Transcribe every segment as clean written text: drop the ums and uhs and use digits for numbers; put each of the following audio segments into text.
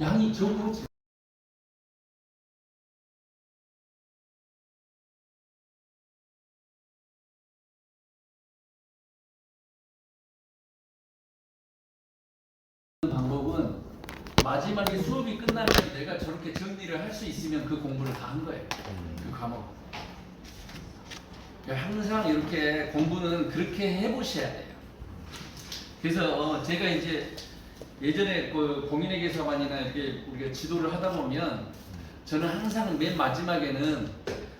양이 적어지. 방법은 마지막에 수업이 끝나면 내가 저렇게 정리를 할 수 있으면 그 공부를 다 한 거예요. 그 과목. 항상 이렇게 공부는 그렇게 해보셔야 돼요. 그래서 제가 이제 예전에 그 공인회계사반이나 이렇게 우리가 지도를 하다 보면 저는 항상 맨 마지막에는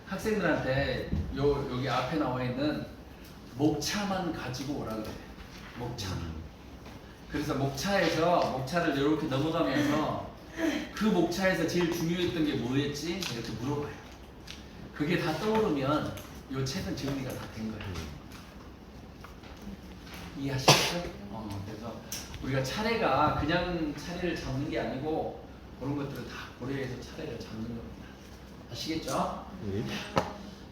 학생들한테 여기 앞에 나와 있는 목차만 가지고 오라 그래요. 목차만. 그래서 목차를 이렇게 넘어가면서 그 목차에서 제일 중요했던 게 뭐였지? 이렇게 물어봐요. 그게 다 떠오르면 이 책은 정리가 다 된 거예요. 이해하시겠어요? 그래서 우리가 차례가 그냥 차례를 잡는 게 아니고 그런 것들을 다 고려해서 차례를 잡는 겁니다. 아시겠죠? 네.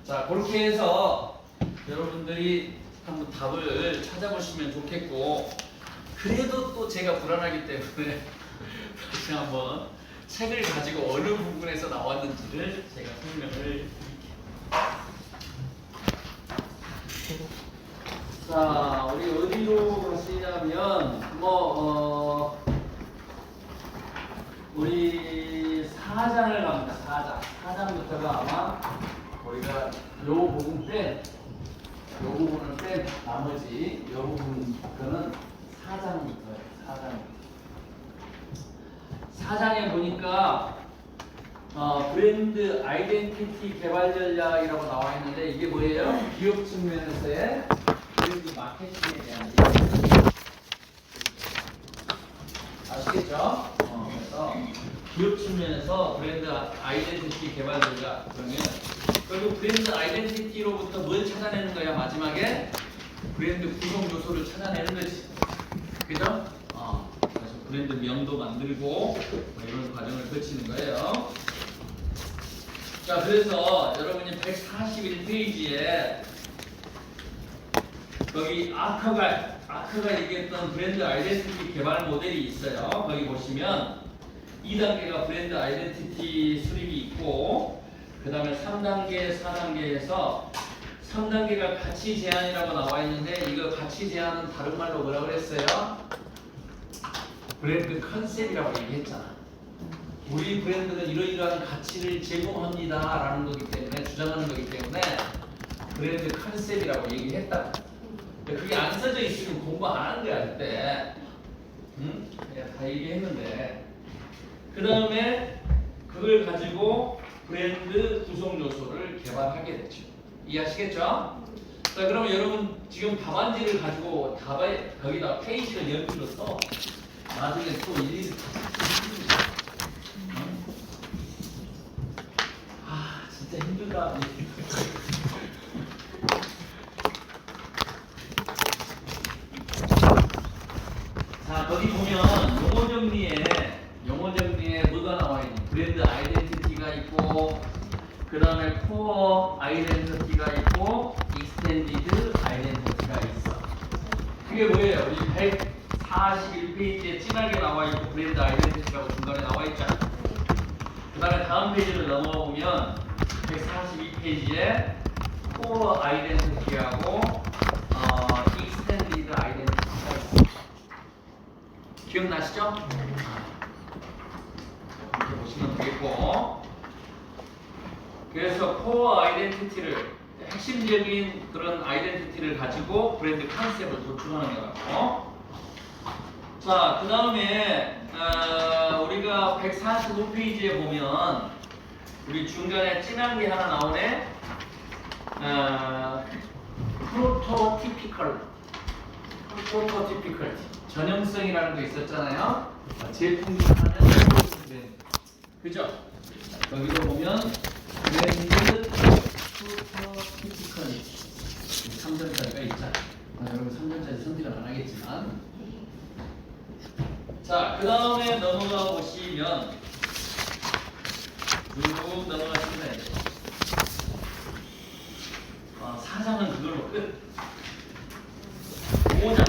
자, 그렇게 해서 여러분들이 한번 답을 찾아보시면 좋겠고, 그래도 또 제가 불안하기 때문에 다시 한번 책을 가지고 어느 부분에서 나왔는지를 제가 설명을 드릴게요. 자, 우리 어디로 가시냐면 우리 4장을 갑니다. 4장부터가 아마 우리가 요 부분을 뺀 나머지 요 부분부터는 4장부터예요. 4장에 보니까 브랜드 아이덴티티 개발 전략이라고 나와 있는데 이게 뭐예요? 기업 측면에서의 브랜드 마케팅에 대한 얘기입니다. 아시겠죠? 그래서 기업 측면에서 브랜드 아이덴티티 개발 전략 그러면 결국 브랜드 아이덴티티로부터 뭘 찾아내는 거야? 마지막에 브랜드 구성 요소를 찾아내는 거지. 그죠? 그래서 브랜드 명도 만들고 뭐 이런 과정을 거치는 거예요. 자, 그래서 여러분이 141페이지에 거기 아크가 얘기했던 브랜드 아이덴티티 개발 모델이 있어요. 거기 보시면 2단계가 브랜드 아이덴티티 수립이 있고, 그 다음에 3단계, 4단계에서 3단계가 가치 제안이라고 나와 있는데, 이거 가치 제안은 다른 말로 뭐라고 그랬어요? 브랜드 컨셉이라고 얘기했잖아. 우리 브랜드는 이러이러한 가치를 제공합니다 라는 거기 때문에, 주장하는 거기 때문에 브랜드 컨셉이라고 얘기했다. 그게 안 써져 있으면 공부 안 하는 거야 그때. 그냥 다 얘기했는데, 그 다음에 그걸 가지고 브랜드 구성 요소를 개발하게 되죠. 이해하시겠죠? 자, 그러면 여러분 지금 답안지를 가지고 거기다 페이지를 연필로 써. 나중에 또 일일이 진짜 힘들다. 자, 거기 보면 용어 정리에 뭐가 나와 있니? 브랜드 아이덴티티가 있고, 그 다음에 코어 아이덴티티가 있고, 익스텐디드 아이덴티티가 있어. 그게 뭐예요? 우리 141페이지에 진하게 나와 있고 브랜드 아이덴티티라고 중간에 나와 있잖아. 그 다음에 다음 페이지를 넘어가 보면 142페이지에 코어 아이덴티티하고 익스텐디드 아이덴티티가 있어. 기억나시죠? 이렇게 보시면 되겠고, 그래서 코어 아이덴티티를, 핵심적인 그런 아이덴티티를 가지고 브랜드 컨셉을 도출하는 거라고. 자, 그 다음에 우리가 145페이지에 보면 우리 중간에 진한 게 하나 나오네. 프로토티피컬, 전형성이라는 거 있었잖아요. 제품 하나는 그죠? 여기도 보면 브랜드 프로토티피컬 3점짜리가 있잖아. 여러분 3점짜리 선택을 안 하겠지만, 자, 그 다음에 넘어가 보시면 쭉 넘어가시면 돼요. 4장은 그걸로 끝. 5장.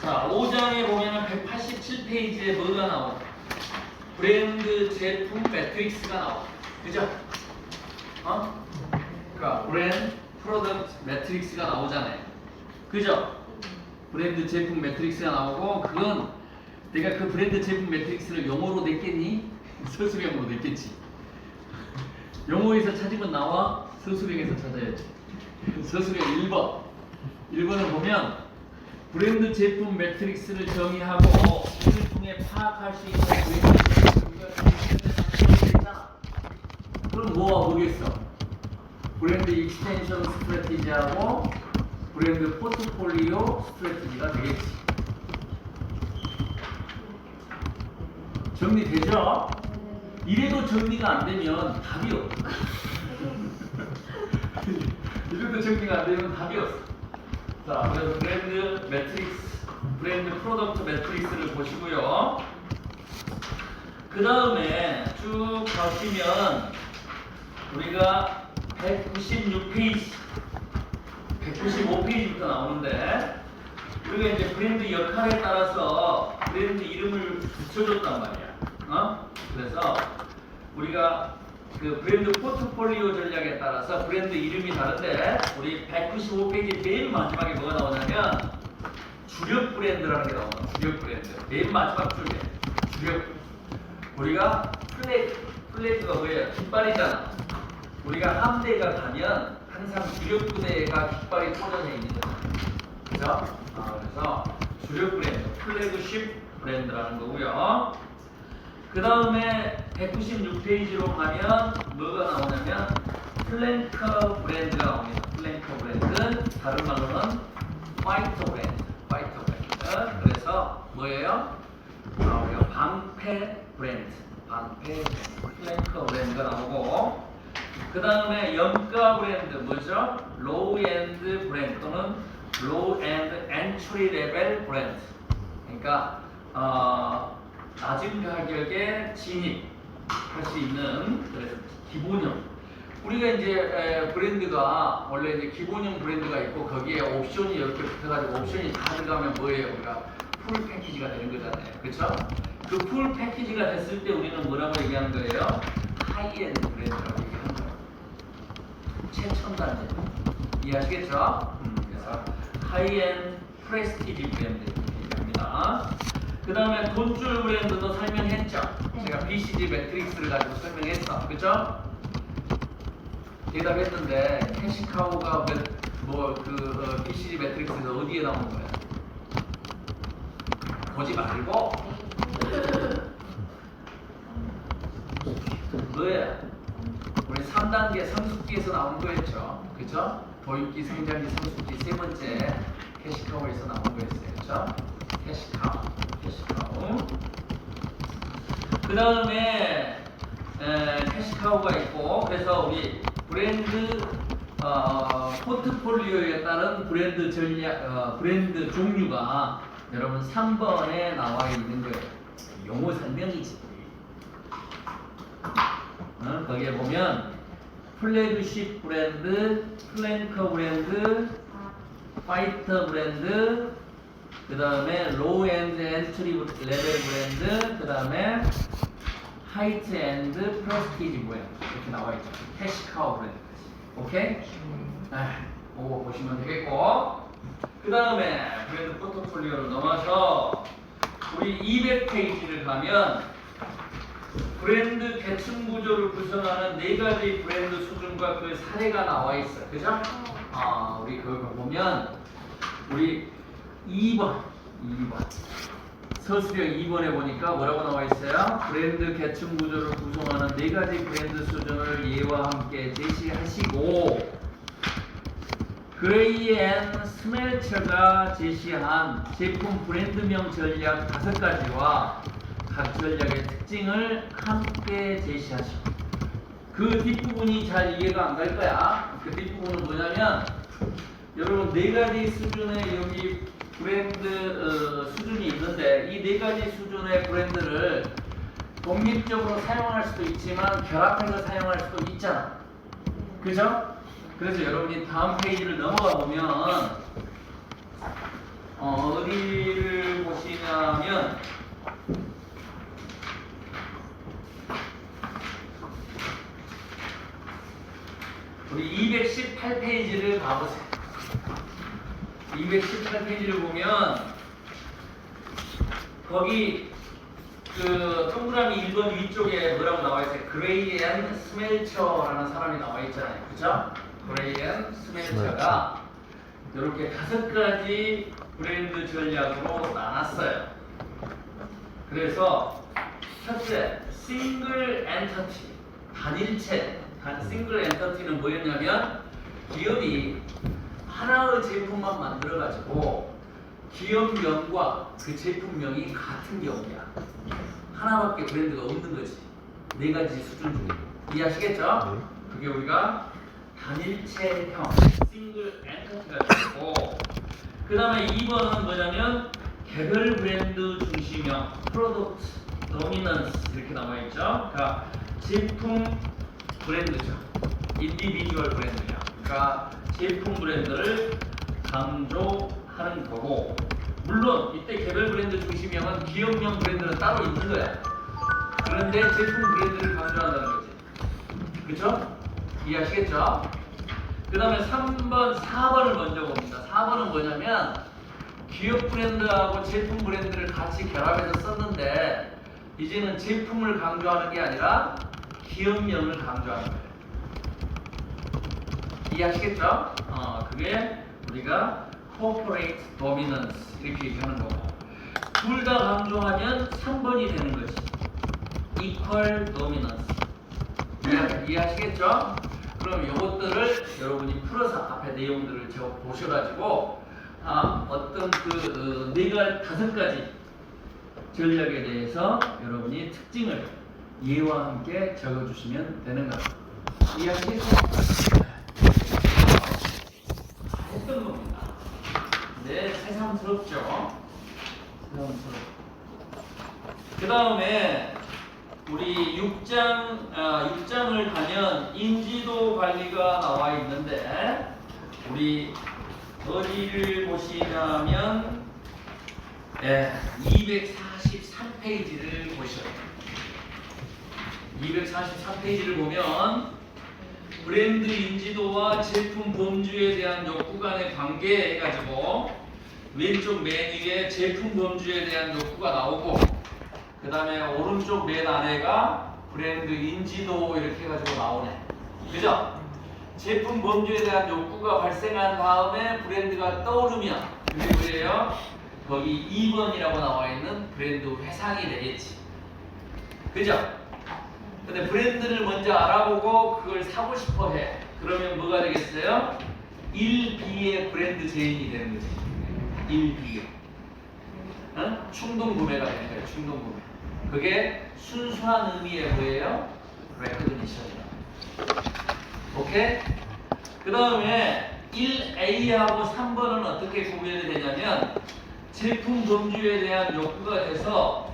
자, 5장에 보면 87페이지에 뭐가 나오냐? 브랜드 제품 매트릭스가 나와. 그죠? 그러니까 브랜드 프로덕트 매트릭스가 나오잖아요. 그죠? 브랜드 제품 매트릭스가 나오고 그건 내가 그 브랜드 제품 매트릭스를 영어로 냈겠니? 서술형으로 냈겠지. 영어에서 찾으면 나와? 서술형에서 찾아야지. 서술형 1번. 1번을 보면 브랜드 제품 매트릭스를 정의하고 이를 통해 파악할 수 있는 브랜드 제품과 그럼 뭐가 뭐겠어? 브랜드 익스텐션 스트래티지하고 브랜드 포트폴리오 스트래티지가 되겠지. 정리되죠? 이래도 정리가 안 되면 답이 없어. 이래도 정리가 안 되면 답이 없어. 자, 그래서 브랜드 매트릭스, 브랜드 프로덕트 매트릭스를 보시고요. 그 다음에 쭉 가시면 우리가 196페이지, 195페이지부터 나오는데 우리가 이제 브랜드 역할에 따라서 브랜드 이름을 붙여줬단 말이야. 그래서 우리가 그 브랜드 포트폴리오 전략에 따라서 브랜드 이름이 다른데 우리 195페이지 맨 마지막에 뭐가 나오냐면 주력 브랜드라는 게 나와요. 주력 브랜드. 맨 마지막 줄에 주력. 우리가 플래그가 뭐예요? 깃발이잖아. 우리가 함대가 가면 항상 주력 부대가 깃발이 꽂아져 있는 거죠. 그죠? 그래서 주력 브랜드, 플래그십 브랜드라는 거고요. 그 다음에 196페이지로 가면 뭐가 나오냐면 플랭커 브랜드가 나옵니다. 플랭커 브랜드, 다른 말로는 파이터 브랜드, 파이터 브랜드. 그래서 뭐예요? 우리가 방패 브랜드, 방패 플랭커 브랜드가 나오고, 그 다음에 염가 브랜드 뭐죠? 로우 엔드 브랜드 또는 로우 엔드 엔트리 레벨 브랜드. 그러니까 낮은 가격에 진입할 수 있는, 그래서 기본형. 우리가 이제 브랜드가 원래 이제 기본형 브랜드가 있고 거기에 옵션이 이렇게 붙어가지고 옵션이 다 들어가면 뭐예요? 우리가 풀 패키지가 되는 거잖아요. 그렇죠? 그 풀 패키지가 됐을 때 우리는 뭐라고 얘기하는 거예요? 하이엔드 브랜드라고 얘기하는 거예요. 최첨단 제품. 이해하시겠죠? 그래서 하이엔드 프레스티지 브랜드 얘기합니다. 그 다음에 돈줄 브랜드도 설명했죠. 제가 BCG 매트릭스를 가지고 설명했어. 그죠? 대답했는데 캐시카우가 BCG 매트릭스에서 어디에 나오는 거야? 보지 말고 뭐야? 우리 3단계 성숙기에서 나온 거였죠. 그죠? 도입기, 성장기, 성숙기 세 번째 캐시카우에서 나온 거였어요. 그죠? 캐시카우. 그 다음에 캐시카우가 있고, 그래서 우리 브랜드 포트폴리오에 따른 브랜드 전략, 브랜드 종류가 여러분 3번에 나와 있는 거예요. 용어 설명이지. 거기에 보면 플래그십 브랜드, 플랭커 브랜드, 파이터 브랜드, 그 다음에 로우 엔드 엔트리 레벨 브랜드, 그 다음에 하이트 엔드 프레스티지 브랜드 이렇게 나와 있죠. 캐시카우 브랜드. 오케이? 그거 보시면 되겠고, 그 다음에 브랜드 포트폴리오로 넘어서 우리 200페이지를 가면 브랜드 계층 구조를 구성하는 4가지 브랜드 수준과 그 사례가 나와 있어. 그죠? 우리 그거 보면 우리 2번 서술형 2번에 보니까 뭐라고 나와 있어요? 브랜드 계층 구조를 구성하는 4가지 브랜드 수준을 예와 함께 제시하시고, 그레이 앤 스멜처가 제시한 제품 브랜드명 전략 5가지와 각 전략의 특징을 함께 제시하시고. 그 뒷부분이 잘 이해가 안 갈 거야. 그 뒷부분은 뭐냐면 여러분 4가지 수준의 여기 브랜드 수준이 있는데 이 4가지 수준의 브랜드를 독립적으로 사용할 수도 있지만 결합해서 사용할 수도 있잖아. 그죠? 그래서 여러분이 다음 페이지를 넘어가 보면 어디를 보시냐면 214페이지를 봐보세요. 214페이지를 보면 거기 그 동그라미 1번 위쪽에 뭐라고 나와 있어요? 그레이 앤 스멜처라는 사람이 나와 있잖아요. 그죠? 그레이 앤 스멜처가 이렇게 5가지 브랜드 전략으로 나눴어요. 그래서 첫째, 싱글 엔터티, 단일체. 싱글 엔터티는 뭐였냐면 기업이 하나의 제품만 만들어가지고 기업명과 그 제품명이 같은 경우야. 하나밖에 브랜드가 없는 거지. 4가지 수준 중에. 이해하시겠죠? 그게 우리가 단일체형, 싱글 엔터티가 되고, 그 다음에 2번은 뭐냐면 개별 브랜드 중심형, 프로덕트 도미넌스 이렇게 나와 있죠. 그러니까 제품 브랜드죠. 인디비주얼 브랜드야. 그러니까 제품 브랜드를 강조하는 거고, 물론 이때 개별 브랜드 중심형은 기업명 브랜드는 따로 있는 거야. 그런데 제품 브랜드를 강조한다는 거지. 그렇죠? 이해하시겠죠? 그 다음에 3번, 4번을 먼저 봅니다. 4번은 뭐냐면 기업 브랜드하고 제품 브랜드를 같이 결합해서 썼는데 이제는 제품을 강조하는 게 아니라 기업명을 강조하는 거예요. 이해하시겠죠? 그게 우리가 corporate dominance 이렇게 얘기하는 거고, 둘 다 강조하면 3번이 되는 거지. equal dominance. 이해하시겠죠? 그럼 이것들을 여러분이 풀어서 앞에 내용들을 보셔가지고 어떤 그 5가지 전략에 대해서 여러분이 특징을 예와 함께 적어주시면 되는 겁니다. 이해하시겠죠? 했던 겁니다. 네, 새삼스럽죠? 그 다음에 우리 6장을 가면 인지도 관리가 나와 있는데, 우리 어디를 보시냐면 243페이지를 보셔요. 243페이지를 보면 브랜드 인지도와 제품 범주에 대한 욕구 간의 관계 해가지고 왼쪽 맨 위에 제품 범주에 대한 욕구가 나오고, 그 다음에 오른쪽 맨 아래가 브랜드 인지도 이렇게 해가지고 나오네. 그죠? 제품 범주에 대한 욕구가 발생한 다음에 브랜드가 떠오르면 그게 뭐예요? 거기 2번이라고 나와 있는 브랜드 회상이 되겠지. 그죠? 근데 브랜드를 먼저 알아보고 그걸 사고 싶어 해. 그러면 뭐가 되겠어요? 1B의 브랜드 제인이 되는 거지. 1B. 충동 구매가 되는 거예요. 충동 구매. 그게 순수한 의미의 뭐예요? 레코그니션이야. 오케이? 그 다음에 1A하고 3번은 어떻게 구별이 되냐면 제품 범주에 대한 욕구가 돼서,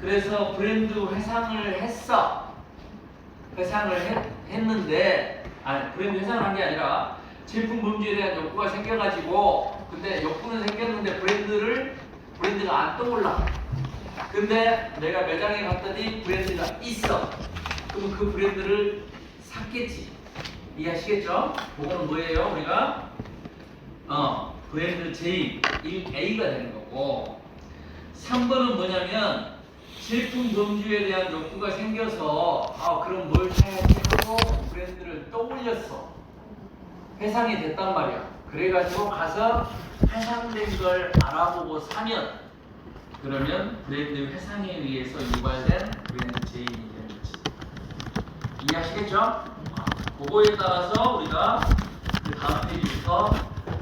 그래서 브랜드 회상을 했어. 했는데, 브랜드 회상을 한 게 아니라 제품 범주에 대한 욕구가 생겨가지고, 근데 욕구는 생겼는데 브랜드가 안 떠올라. 근데 내가 매장에 갔더니 브랜드가 있어. 그럼 그 브랜드를 샀겠지. 이해하시겠죠? 그거는 뭐예요? 우리가 브랜드 제인 1A가 되는 거고, 3번은 뭐냐면 제품 범주에 대한 욕구가 생겨서 그럼 뭘 사야지 하고 브랜드를 떠올렸어. 회상이 됐단 말이야. 그래가지고 가서 회상된 걸 알아보고 사면, 그러면 브랜드 회상에 의해서 유발된 브랜드 제인이 되는 거지. 이해하시겠죠? 그거에 따라서 우리가 그 다음 페이지부터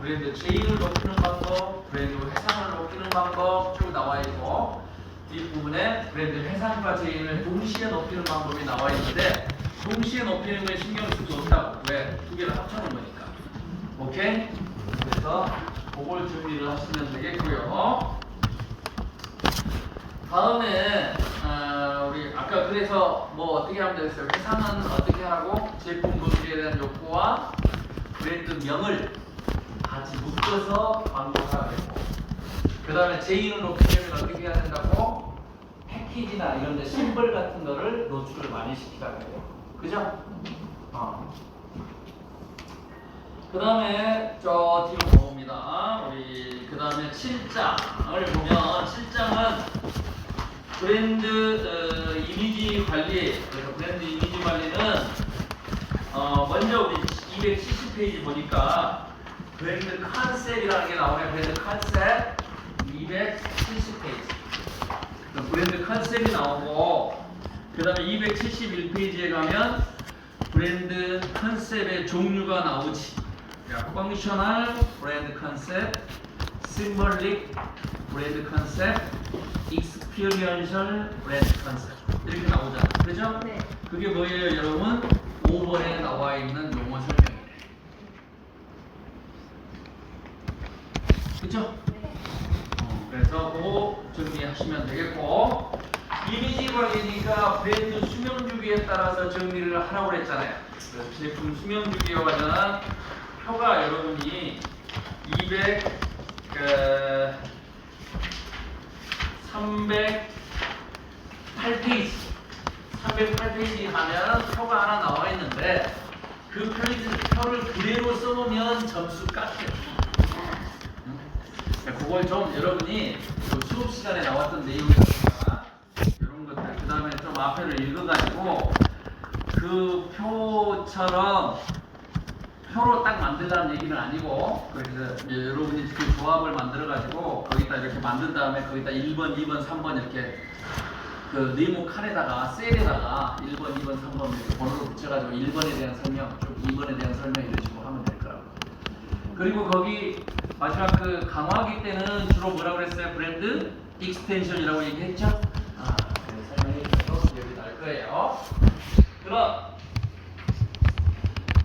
브랜드 제인을 높이는 방법, 브랜드 회상을 높이는 방법 쭉 나와 있고, 뒷부분에 브랜드 회상과 제인을 동시에 높이는 방법이 나와 있는데, 동시에 높이는 건 신경 쓸 수 없다고. 왜? 두 개를 합쳐놓은 거니까. 오케이? 그래서 그걸 준비를 하시면 되겠고요. 다음에 우리 아까 그래서 뭐 어떻게 하면 되겠어요? 회상은 어떻게 하라고? 제품 범주에 대한 욕구와 브랜드명을 같이 묶어서 광고하라 되고, 그 다음에 제인을 높이려면 어떻게 해야 된다고? 패키지나 이런 데 심벌 같은 거를 노출을 많이 시키라고 해요. 그죠? 그 다음에 저 뒤로 가봅니다. 우리 그 다음에 7장을 보면 7장은 브랜드 이미지 관리. 그래서 브랜드 이미지 관리는 먼저 우리 270페이지 보니까 브랜드 컨셉이라는 게 나오네요. 브랜드 컨셉 270페이지. 브랜드 컨셉이 나오고 그 다음에 271페이지에 가면 브랜드 컨셉의 종류가 나오지. 펑셔널 브랜드 컨셉, 심볼릭 브랜드 컨셉, 익스피리언셜 브랜드 컨셉 이렇게 나오잖아. 그죠? 네. 그게 뭐예요, 여러분? 5번에 나와 있는 용어 설명이에요. 그죠? 그래서 그거 정리하시면 되겠고, 이미지 관리니까 브랜드 수명 주기에 따라서 정리를 하라고 그랬잖아요. 그래서 제품 수명 주기에 관련한 표가 여러분이 308페이지 308페이지 가면 표가 하나 나와 있는데 그 표를 그대로 써놓으면 점수 깎여요. 그걸 좀 여러분이 수업 시간에 나왔던 내용이니까 이런 것들 그 다음에 좀 앞에를 읽어가지고 그 표처럼 표로 딱 만들라는 얘기는 아니고, 그래서 여러분이 그 조합을 만들어가지고 거기다 이렇게 만든 다음에 거기다 1번, 2번, 3번 이렇게 그 네모 칸에다가 셀에다가 1번, 2번, 3번 이렇게 번호를 붙여가지고 1번에 대한 설명, 좀 2번에 대한 설명 이런 식으로 하면 될 거라고. 그리고 거기 마지막 그 강화하기 때는 주로 뭐라고 그랬어요? 브랜드 익스텐션이라고 얘기했죠? 설명해 주셔서 기억이 날 거예요. 그럼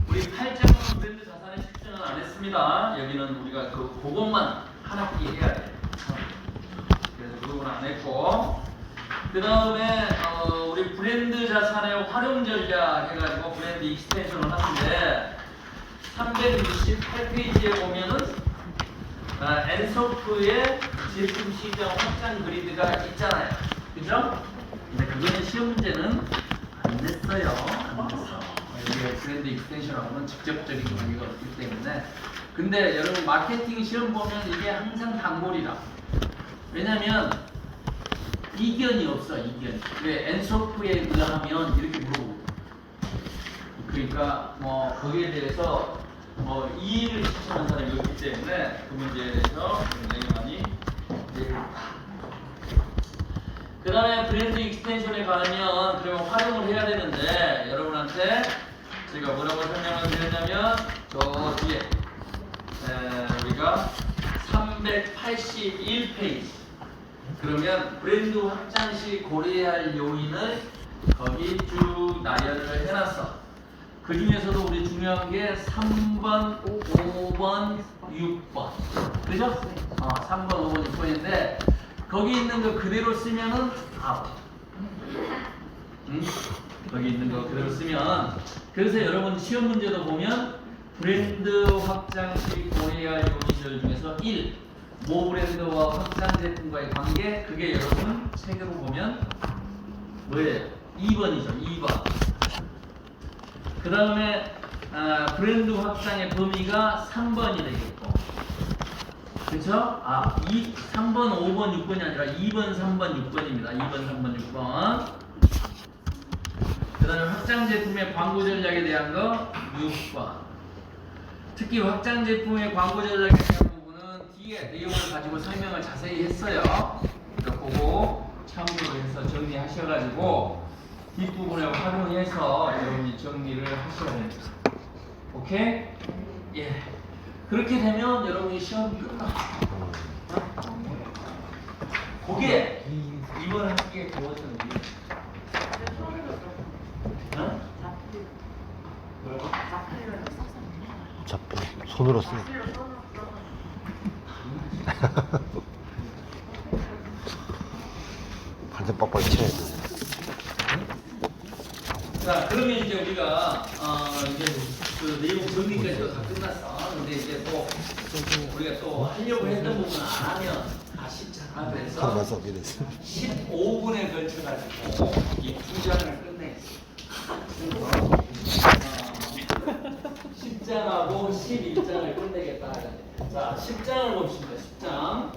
우리 8장은 브랜드 자산의 실증은 안 했습니다. 여기는 우리가 그것만 한 학기 해야 돼. 그래서 그건 안 했고, 그 다음에 우리 브랜드 자산의 활용 전략 해가지고 브랜드 익스텐션을 하는데 368페이지에 보면은 엔소프의 제품 시장 확장 그리드가 있잖아요. 그죠? 근데 그거는 시험 문제는 안 냈어요. 안 냈어. 이게 브랜드 익스텐션하고는 직접적인 관계가 없기 때문에. 근데 여러분 마케팅 시험 보면 이게 항상 단골이라. 왜냐면 이견이 없어. 이견. 왜 엔소프에 의하면 이렇게 물어보고. 그러니까 뭐 거기에 대해서 뭐 이의를 실천한 사람이 없기 때문에 그 문제에 대해서 굉장히 많이 얘기를 합니다. 그 다음에 브랜드 익스텐션에 가면 그러면 활용을 해야 되는데 여러분한테 제가 뭐라고 설명을 드렸냐면 저 뒤에 우리가 381페이지 그러면 브랜드 확장 시 고려해야 할 요인을 거기 쭉 나열을 해놨어. 그 중에서도 우리 중요한 게 3번, 5번, 6번. 그죠? 3번, 5번, 6번인데 거기 있는 거 그대로 쓰면은 응? 거기 있는 거 그대로 쓰면 그래서 여러분 시험 문제도 보면 브랜드 확장 시 고려해야 할 요인들 중에서 1. 모 브랜드와 확장 제품과의 관계 그게 여러분 책으로 보면 뭐예요? 2번이죠. 2번. 그 다음에 브랜드 확장의 범위가 3번이 되겠고, 그렇죠? 3번, 5번, 6번이 아니라 2번, 3번, 6번입니다. 2번, 3번, 6번. 그 다음에 확장 제품의 광고 전략에 대한 거 6번. 특히 확장 제품의 광고 전략에 대한 부분은 뒤에 내용을 가지고 설명을 자세히 했어요. 그러니까 그거 참고로 해서 정리하셔가지고 뒷부분에 활용해서 여러분이 정리를 하셔야 됩니다. 오케이? 예. 그렇게 되면 여러분이 시험이 끝나. 그게 이번 학기에 배웠던 게 잡고 손으로 쓰는 완전 빡빡이 쳐야 돼. 자, 그러면 이제 우리가 이제 그 내용 정리까지 다 끝났어. 근데 이제 또 우리가 또 하려고 했던 부분 안 하면 아쉽잖아. 그래서 가서 이랬어. 15분에 걸쳐가지고 이 2장을 끝내. 10장 끝나고 11장을 끝내겠다. 자, 10장을 봅시다. 10장.